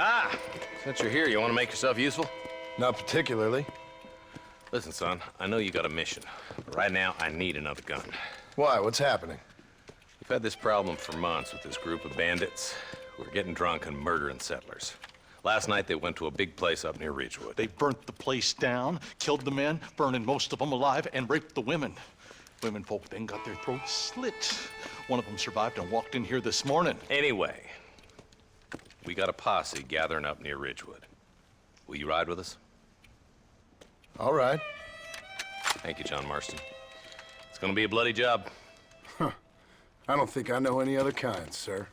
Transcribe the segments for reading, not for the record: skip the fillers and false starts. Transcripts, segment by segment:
Ah, since you're here, you want to make yourself useful? Not particularly. Listen, son, I know you got a mission, but right now I need another gun. Why? What's happening? We've had this problem for months with this group of bandits who are getting drunk and murdering settlers. Last night they went to a big place up near Ridgewood. They burnt the place down, killed the men, burning most of them alive, and raped the women. Women folk then got their throats slit. One of them survived and walked in here this morning. Anyway, we got a posse gathering up near Ridgewood. Will you ride with us? All right. Thank you, John Marston. It's gonna be a bloody job. Huh. I don't think I know any other kind, sir.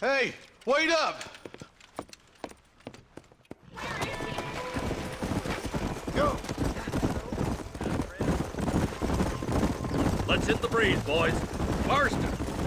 Hey, wait up! Go! Let's hit the breeze, boys. Marston,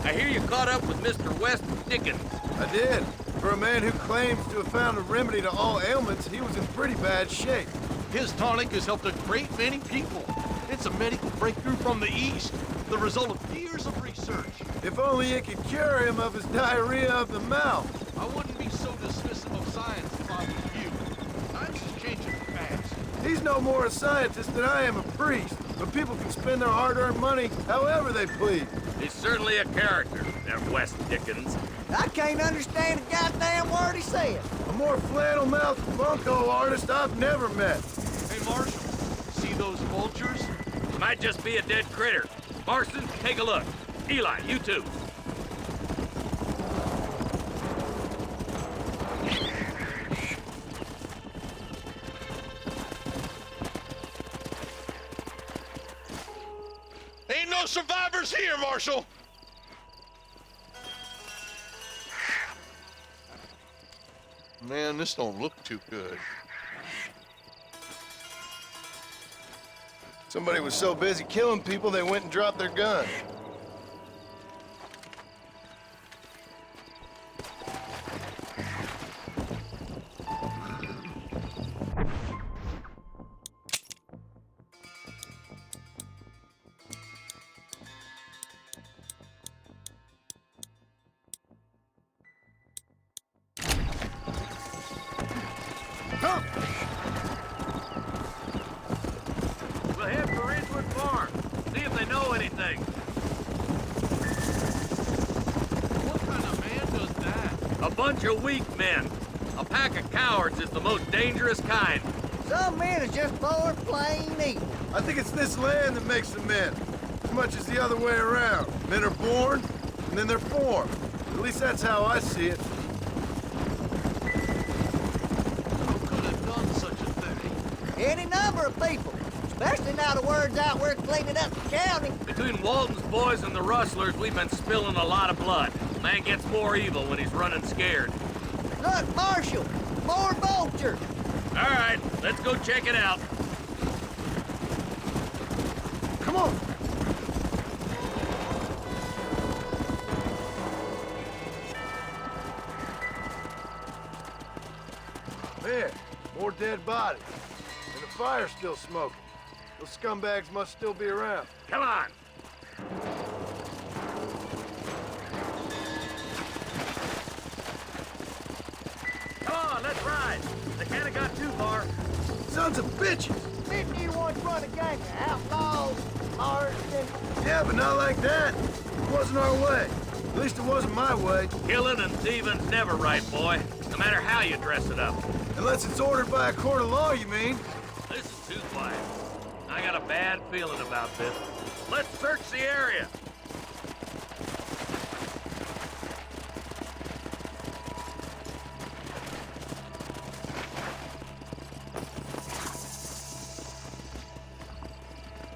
I hear you caught up with Mr. West Dickens. I did. For a man who claims to have found a remedy to all ailments, he was in pretty bad shape. His tonic has helped a great many people. It's a medical breakthrough from the East, the result of years of research. If only it could cure him of his diarrhea of the mouth. I wouldn't be so dismissive of science if I was you. Times is changing fast. He's no more a scientist than I am a priest, but people can spend their hard-earned money however they please. He's certainly a character, that West Dickens. I can't understand a goddamn word he said. A more flannel-mouthed bunko artist I've never met. Hey, Marshal, see those vultures? Might just be a dead critter. Marston, take a look. Eli, you too. Ain't no survivors here, Marshal! Man, this don't look too good. Somebody was so busy killing people, they went and dropped their gun. We'll head for Ridgewood Farm. See if they know anything. What kind of man does that? A bunch of weak men. A pack of cowards is the most dangerous kind. Some men is just born plain evil. I think it's this land that makes them men, as much as the other way around. Men are born, and then they're formed. At least that's how I see it. Who could have done such a thing? Any number of people, especially now the word's out we're cleaning up the county. Between Walton's boys and the rustlers, we've been spilling a lot of blood. Man gets more evil when he's running scared. Look, Marshal, more vultures. All right, let's go check it out. Come on! There, more dead bodies. And the fire's still smoking. Those scumbags must still be around. Come on. Come on, let's ride. They can't have got too far. Sons of bitches! Didn't you once run a gang of outlaws, Marston? Yeah, but not like that. It wasn't our way. At least it wasn't my way. Killing and thieving's never right, boy. No matter how you dress it up. Unless it's ordered by a court of law, you mean? This is too quiet. I got a bad feeling about this. Let's search the area.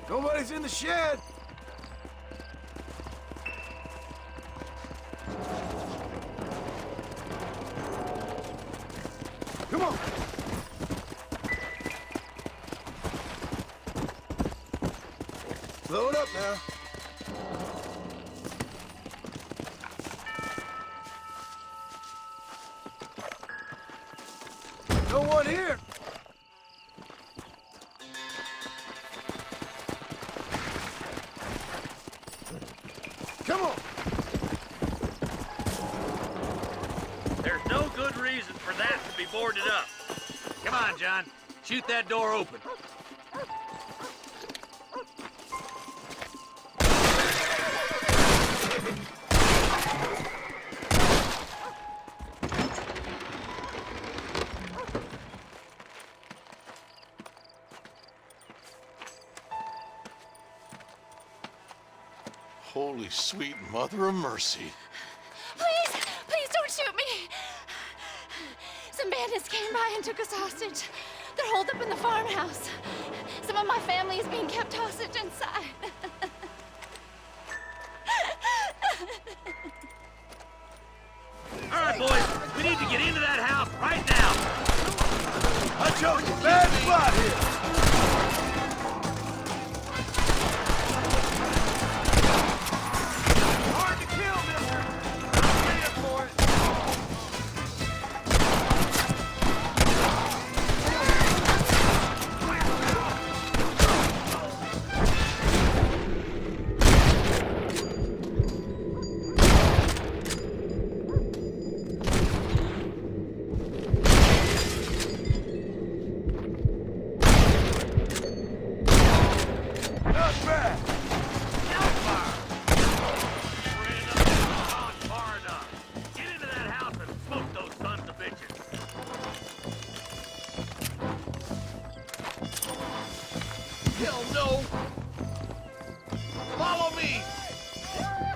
Nobody's in the shed. Come on. Load up now. No one here. Come on! There's no good reason for that to be boarded up. Come on, John. Shoot that door open. Holy sweet mother of mercy. Please, please don't shoot me. Some bandits came by and took us hostage. They're holed up in the farmhouse. Some of my family is being kept hostage inside. All right, boys. We need to get into that house right now. I chose a bad spot here! Hard to kill, mister! I'm waiting for it! Not bad! Far enough. Get into that house and smoke those sons of bitches. Hell no! Follow me!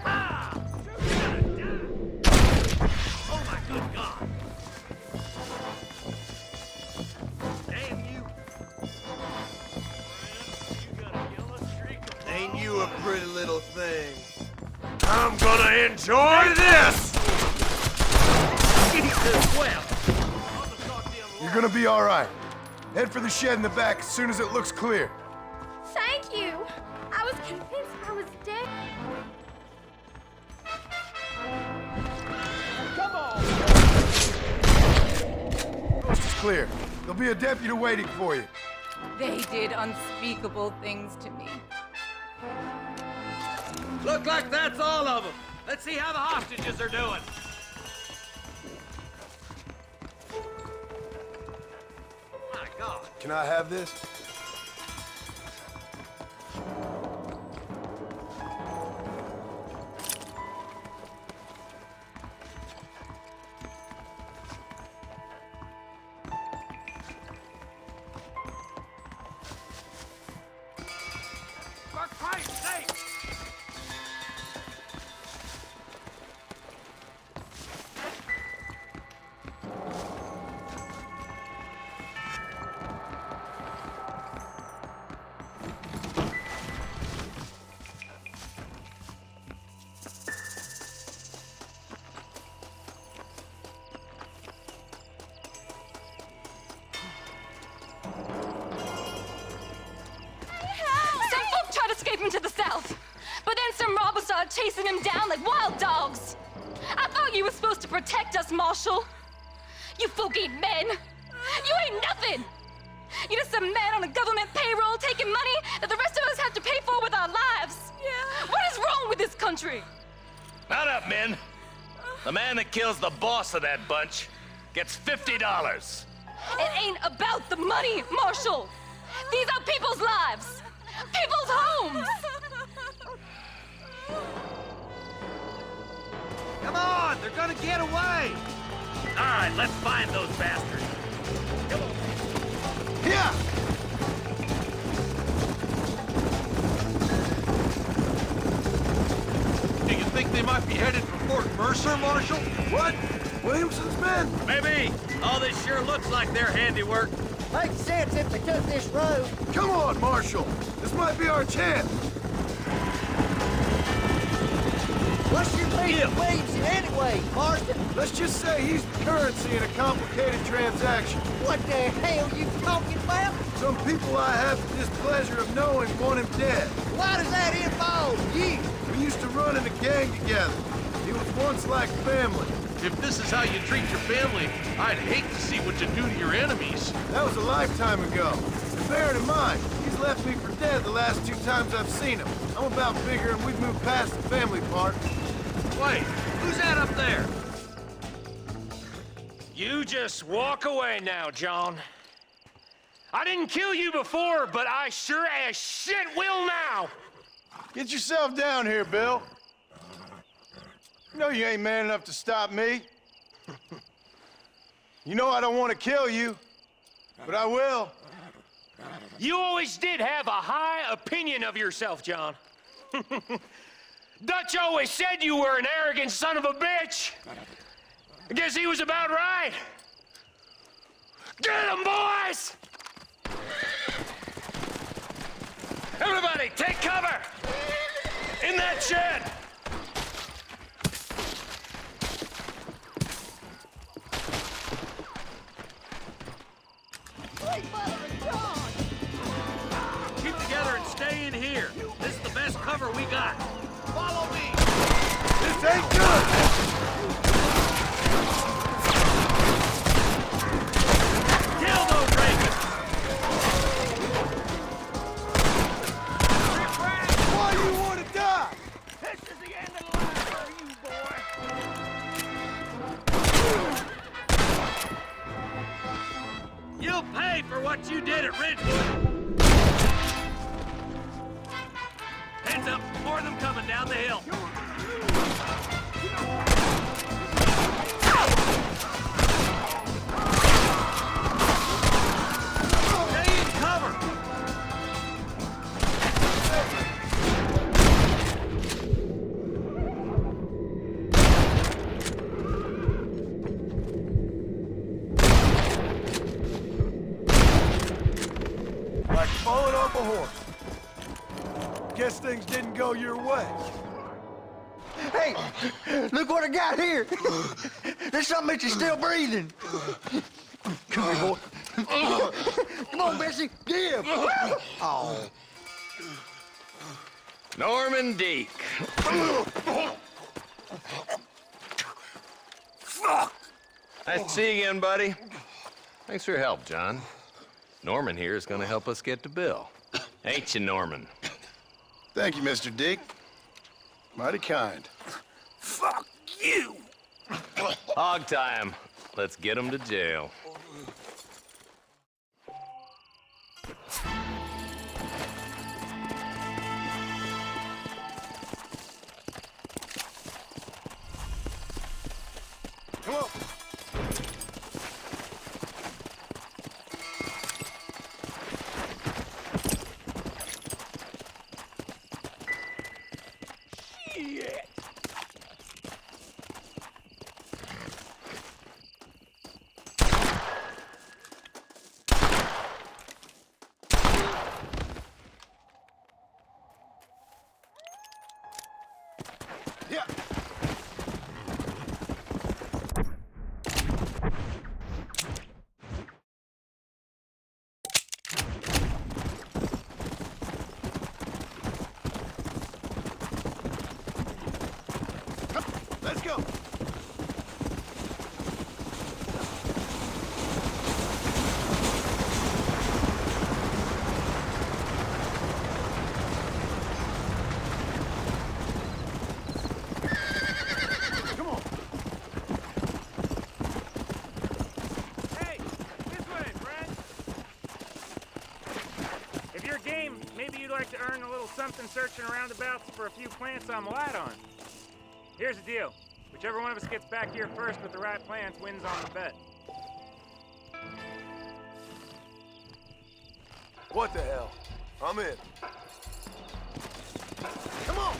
Ah! You're gonna die. Oh my good God! Damn you! You got a yellow streak of Ain't you a pretty little thing? I'm gonna enjoy this! Jesus, well. You're gonna be all right. Head for the shed in the back as soon as it looks clear. Thank you. I was convinced I was dead. Coast is clear. There'll be a deputy waiting for you. They did unspeakable things to me. Look like that's all of them. Let's see how the hostages are doing. My God. Can I have this? For Christ's sake! Some folk tried escaping to the south, but then some robbers started chasing him down like wild dogs. I thought you were supposed to protect us, Marshal. You folk ain't men. You ain't nothing. You're just some man on a government payroll taking money that the rest of us have to pay for with our lives. Yeah. What is wrong with this country? Mount up, men. The man that kills the boss of that bunch gets $50. It ain't about the money, Marshal. These are people's lives, people's homes. Come on, they're gonna get away! All right, let's find those bastards. Come on. Here! Do you think they might be headed for Fort Mercer, Marshal? What? Williamson's men? Maybe. All this sure looks like their handiwork. Makes sense if they took this road. Come on, Marshal. This might be our chance. What's your beef with Williamson anyway, Marston? Let's just say he's the currency in a complicated transaction. What the hell you talking about? Some people I have the displeasure of knowing want him dead. Why does that involve you? We used to run in a gang together. He was once like family. If this is how you treat your family, I'd hate to see what you do to your enemies. That was a lifetime ago. And bear it in mind, he's left me for dead the last 2 times I've seen him. I'm about figuring we've moved past the family part. Wait, who's that up there? You just walk away now, John. I didn't kill you before, but I sure as shit will now! Get yourself down here, Bill. You know you ain't man enough to stop me. You know I don't want to kill you, but I will. You always did have a high opinion of yourself, John. Dutch always said you were an arrogant son of a bitch. I guess he was about right. Get him, boys! Everybody, take cover! In that shed! Keep together and stay in here. This is the best cover we got. Follow me. This ain't good! Kill those rapists. Why do you want to die? This is the end of the line for you, boy. You'll pay for what you did at Ridgewood. Heads up, more of them coming down the hill. Stay in cover. Like falling off a horse. Guess things didn't go your way. Hey, look what I got here. There's something that you're still breathing. Come here, boy. Come on, Bessie. Give. Oh. Norman Deek. Nice to see you again, buddy. Thanks for your help, John. Norman here is gonna help us get to Bill. Ain't you, Norman? Thank you, Mr. Deke. Mighty kind. Fuck you. Hog time. Let's get him to jail. Come on. Yeah. Come, let's go. Come on. Hey, this way, friend. If you're game, maybe you'd like to earn a little something searching roundabouts for a few plants I'm light on. Here's the deal. Whichever one of us gets back here first with the right plants wins on the bet. What the hell? I'm in. Come on.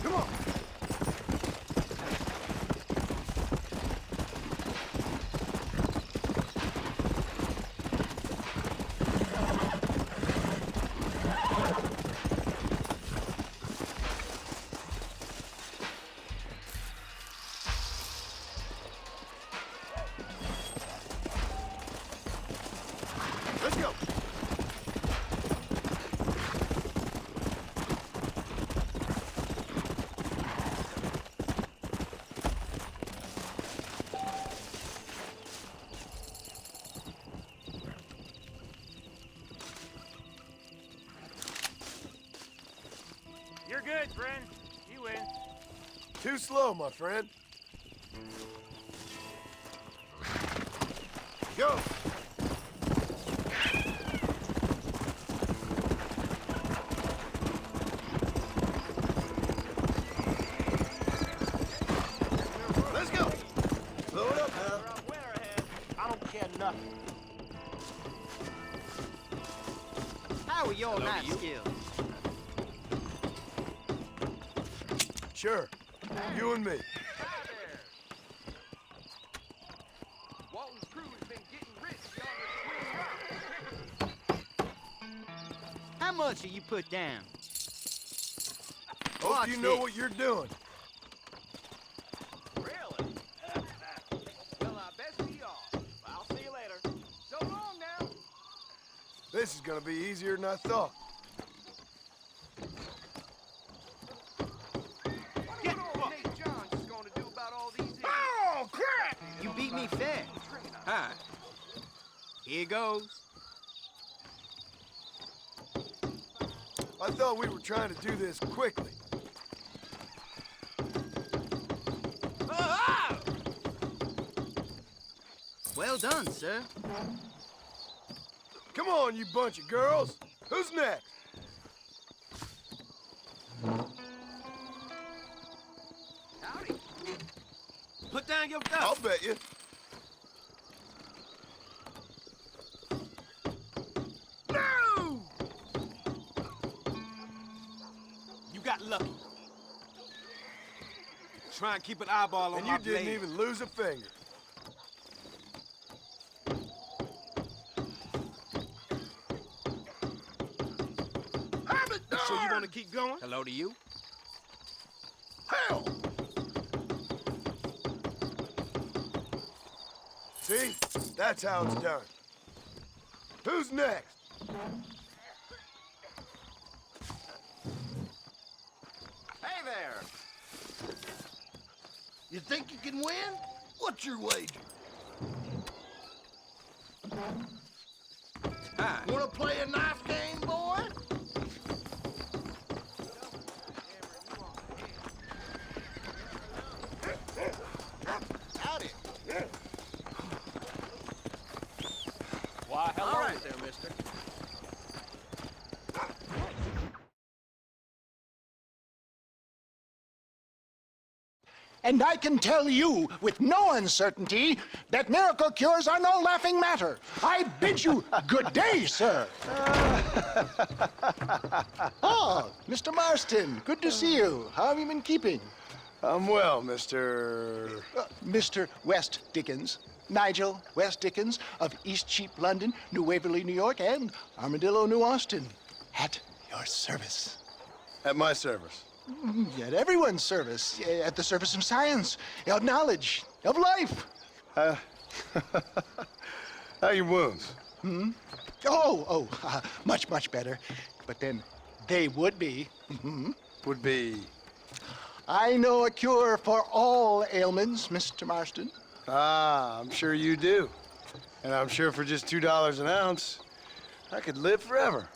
Come on. good, friend. You win. Too slow, my friend. Go! Let's go! Blow it up now. I don't care nothing. How are your knife skills? Sure. You and me. Walton's crew has been getting rich on the swing rock. How much have you put down? Hope Watch you know this. what you're doing. Really? Well, I bet we are. I'll see you later. So long now. This is gonna be easier than I thought. What Nate Johns is going to do about all these idiots? Oh, crap! You beat me fair. Hi. Here goes. I thought we were trying to do this quickly. Well done, sir. Come on, you bunch of girls. Who's next? Howdy. Put down your gun. I'll bet you. No! You got lucky. Try and keep an eyeball on And my you didn't blade. even lose a finger. So you want to keep going? Hello to you. Hell! See? That's how it's done. Who's next? Hey there. You think you can win? What's your wager? Hi. Wanna play a knife game, boy? Howdy. Why, hello there, mister. And I can tell you with no uncertainty that miracle cures are no laughing matter. I bid you good day, sir. Oh, Mr. Marston, good to see you. How have you been keeping? I'm well, Mr. Mr. West Dickens. Nigel West Dickens of East Cheap, London, New Waverly, New York, and Armadillo, New Austin. At your service. At my service. At everyone's service. At the service of science, of knowledge, of life. How your wounds? Much, much better. But then they would be. Would be... I know a cure for all ailments, Mr. Marston. Ah, I'm sure you do. And I'm sure for just $2 an ounce, I could live forever.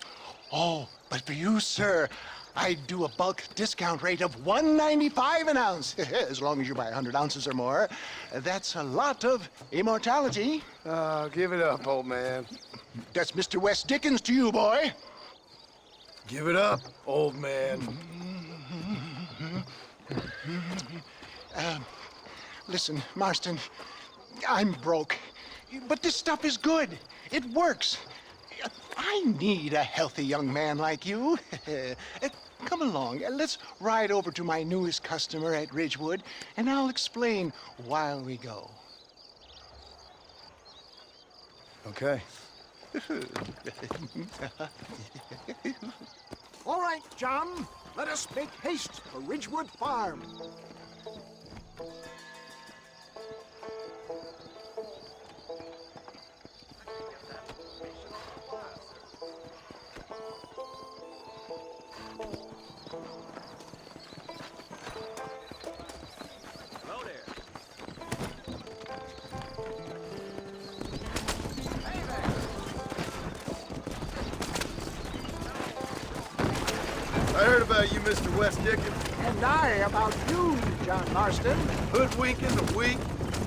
Oh, but for you, sir, I do a bulk discount rate of $1.95 an ounce, as long as you buy 100 ounces or more. That's a lot of immortality. Give it up, old man. That's Mr. West Dickens to you, boy. Give it up, old man. Listen, Marston, I'm broke, but this stuff is good. It works. I need a healthy young man like you. Come along, let's ride over to my newest customer at Ridgewood, and I'll explain while we go. Okay. All right, John, let us make haste for Ridgewood Farm. Hello there. I heard about you, Mr. West Dickens. And I about you, John Marston. Hoodwinking the weak,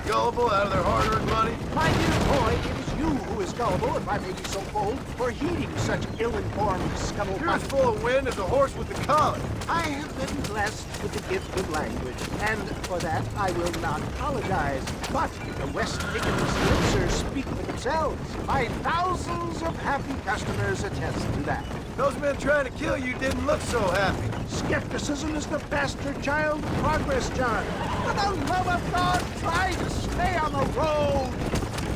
gullible out of their hard-earned money. My dear boy, it is you who is gullible, if I may be so bold, for heeding such ill-informed You're as scuttlebutt. full of wind as a horse with the collar. I have been blessed with the gift of language, and for that I will not apologize. But the West Dickens elixirs speak for themselves. My thousands of happy customers attest to that. Those men trying to kill you didn't look so happy. Skepticism is the bastard child of progress, John. For the love of God, try to stay on the road.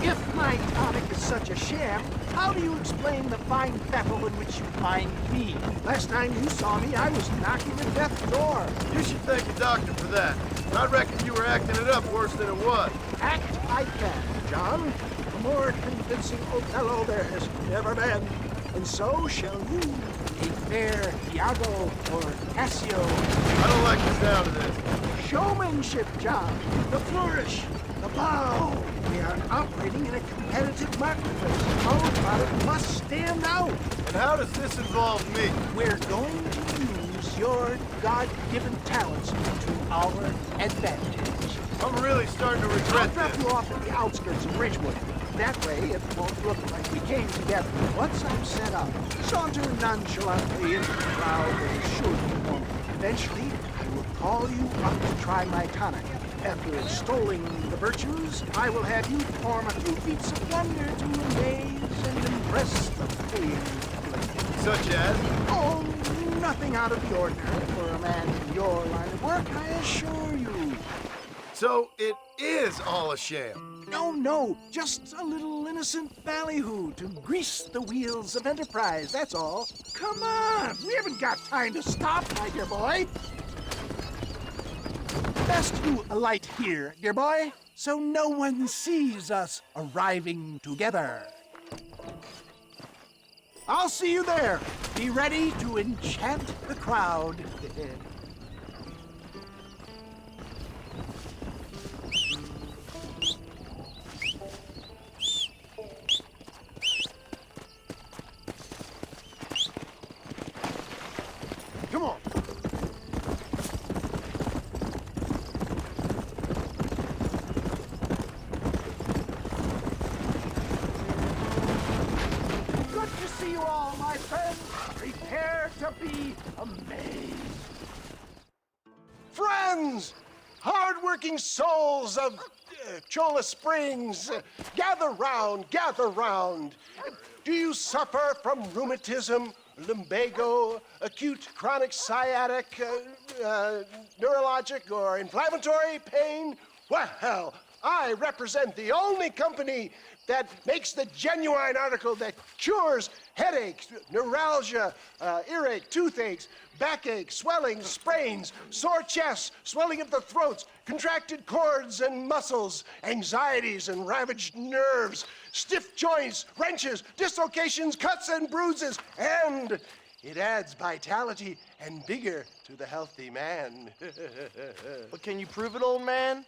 If my tonic is such a sham, how do you explain the fine battle in which you find me? Last time you saw me, I was knocking at death's door. You should thank the doctor for that. I reckon you were acting it up worse than it was. Act I can, John. A more convincing Othello there has never been. And so shall you, a fair Iago or Cassio. I don't like the sound of this. Showmanship, John. The flourish, the bow. We are operating in a competitive marketplace. Our product must stand out. And how does this involve me? We're going to use your God-given talents to our advantage. I'm really starting to I'll regret drop this. you off at the outskirts of Ridgewood. That way, it won't look like we came together. Once I'm set up, saunter nonchalantly into the crowd and shoot you won't. Eventually, I will call you up to try my tonic. After extolling the virtues, I will have you perform a few feats of wonder to amaze and impress the paying public. Such as? Oh, nothing out of the ordinary for a man in your line of work, I assure you. So it is all a sham. No, just a little innocent ballyhoo to grease the wheels of enterprise, that's all. Come on, we haven't got time to stop, my dear boy. Best you alight here, dear boy, so no one sees us arriving together. I'll see you there. Be ready to enchant the crowd. Come on. Good to see you all, my friends. Prepare to be amazed. Friends, hard-working souls of Cholla Springs, gather round, gather round. Do you suffer from rheumatism, lumbago, acute chronic sciatic, neurologic, or inflammatory pain? Well, I represent the only company that makes the genuine article that cures headaches, neuralgia, earache, toothaches, backache, swelling, sprains, sore chests, swelling of the throats, contracted cords and muscles, anxieties and ravaged nerves, stiff joints, wrenches, dislocations, cuts and bruises, and it adds vitality and vigor to the healthy man. But can you prove it, old man?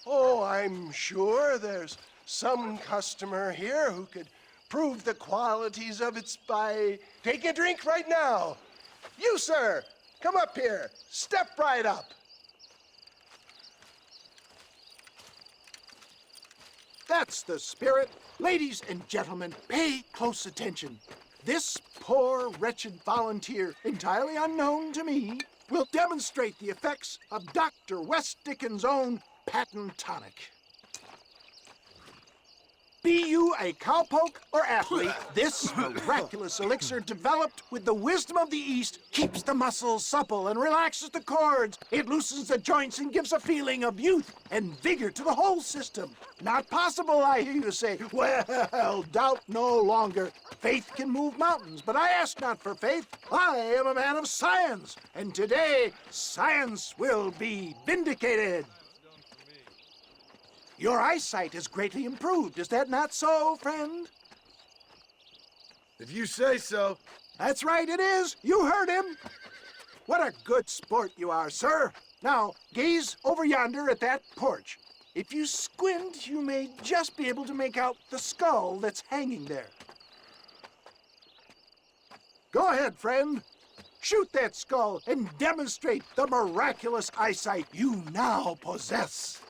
Oh, I'm sure there's some customer here who could prove the qualities of it by taking a drink right now. You, sir, come up here. Step right up. That's the spirit. Ladies and gentlemen, pay close attention. This poor, wretched volunteer, entirely unknown to me, will demonstrate the effects of Dr. West Dickens' own patent tonic. Be you a cowpoke or athlete, this miraculous elixir developed with the wisdom of the East keeps the muscles supple and relaxes the cords. It loosens the joints and gives a feeling of youth and vigor to the whole system. Not possible, I hear you say. Well, doubt no longer. Faith can move mountains, but I ask not for faith. I am a man of science, and today science will be vindicated. Your eyesight is greatly improved. Is that not so, friend? If you say so. That's right, it is. You heard him. What a good sport you are, sir. Now, gaze over yonder at that porch. If you squint, you may just be able to make out the skull that's hanging there. Go ahead, friend. Shoot that skull and demonstrate the miraculous eyesight you now possess.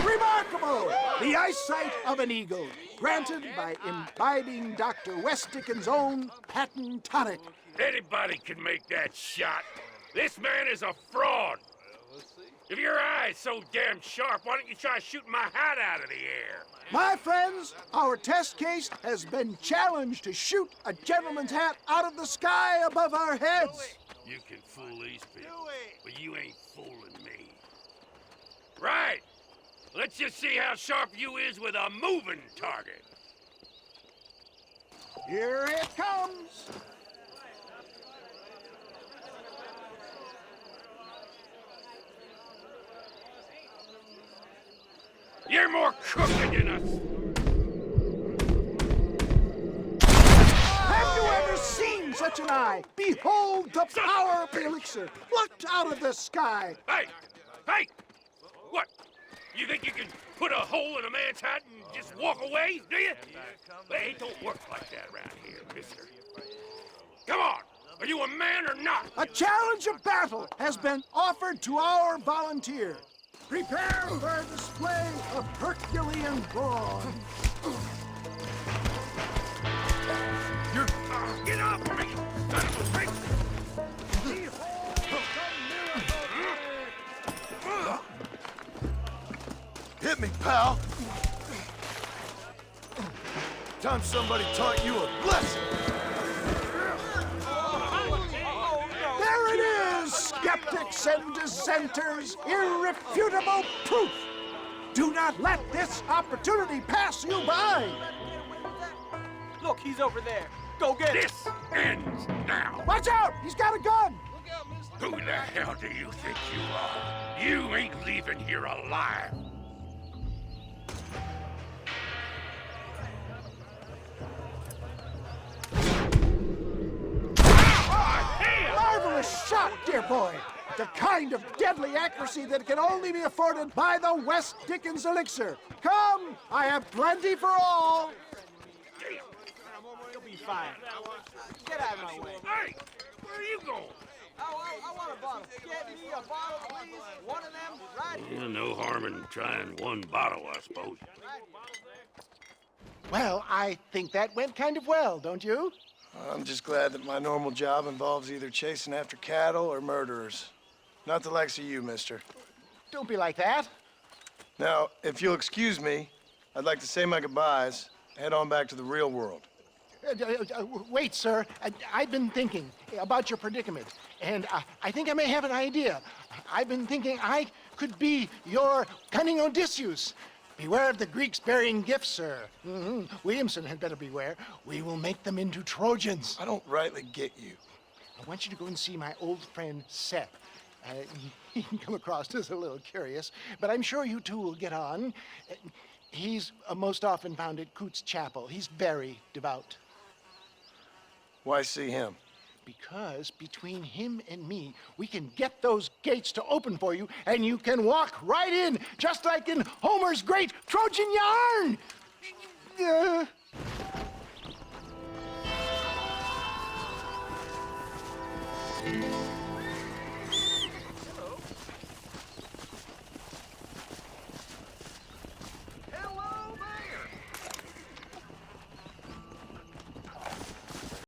Remarkable! The eyesight of an eagle, granted by imbibing Dr. West Dickens' own patent tonic. Anybody can make that shot. This man is a fraud. If your eye's so damn sharp, why don't you try shooting my hat out of the air? My friends, our test case has been challenged to shoot a gentleman's hat out of the sky above our heads. You can fool these people, but you ain't fooling me. Right. Let's just see how sharp you is with a moving target. Here it comes. You're more crooked than us. Have you ever seen such an eye? Behold the power of the elixir, plucked out of the sky. Hey! Hey! What? You think you can put a hole in a man's hat and just walk away, do you? Hey, it don't work like that around here, mister. Come on! Are you a man or not? A challenge of battle has been offered to our volunteer. Prepare for a display of Herculean brawn. You're... get up! Me! Son of a bitch! Hit me, pal. Time somebody taught you a lesson. There it is, skeptics and dissenters, irrefutable proof. Do not let this opportunity pass you by. Look, he's over there. Go get him. This ends now. Watch out, he's got a gun. Who the hell do you think you are? You ain't leaving here alive. Marvelous shot, dear boy. The kind of deadly accuracy that can only be afforded by the West Dickens elixir. Come, I have plenty for all. You'll be fine. Get out of my way. Hey, where are you going? I want a bottle. Get me a bottle, please. One of them, right here. Yeah, no harm in trying one bottle, I suppose. Well, I think that went kind of well, don't you? I'm just glad that my normal job involves either chasing after cattle or murderers. Not the likes of you, mister. Don't be like that. Now, if you'll excuse me, I'd like to say my goodbyes, head on back to the real world. Wait, sir. I've been thinking about your predicament, and I think I may have an idea. I've been thinking I could be your cunning Odysseus. Beware of the Greeks bearing gifts, sir. Williamson had better beware. We will make them into Trojans. I don't rightly get you. I want you to go and see my old friend Seth. He can come across as a little curious, but I'm sure you two will get on. He's most often found at Coots Chapel. He's very devout. Why see him? Because between him and me, we can get those gates to open for you, and you can walk right in, just like in Homer's great Trojan yarn!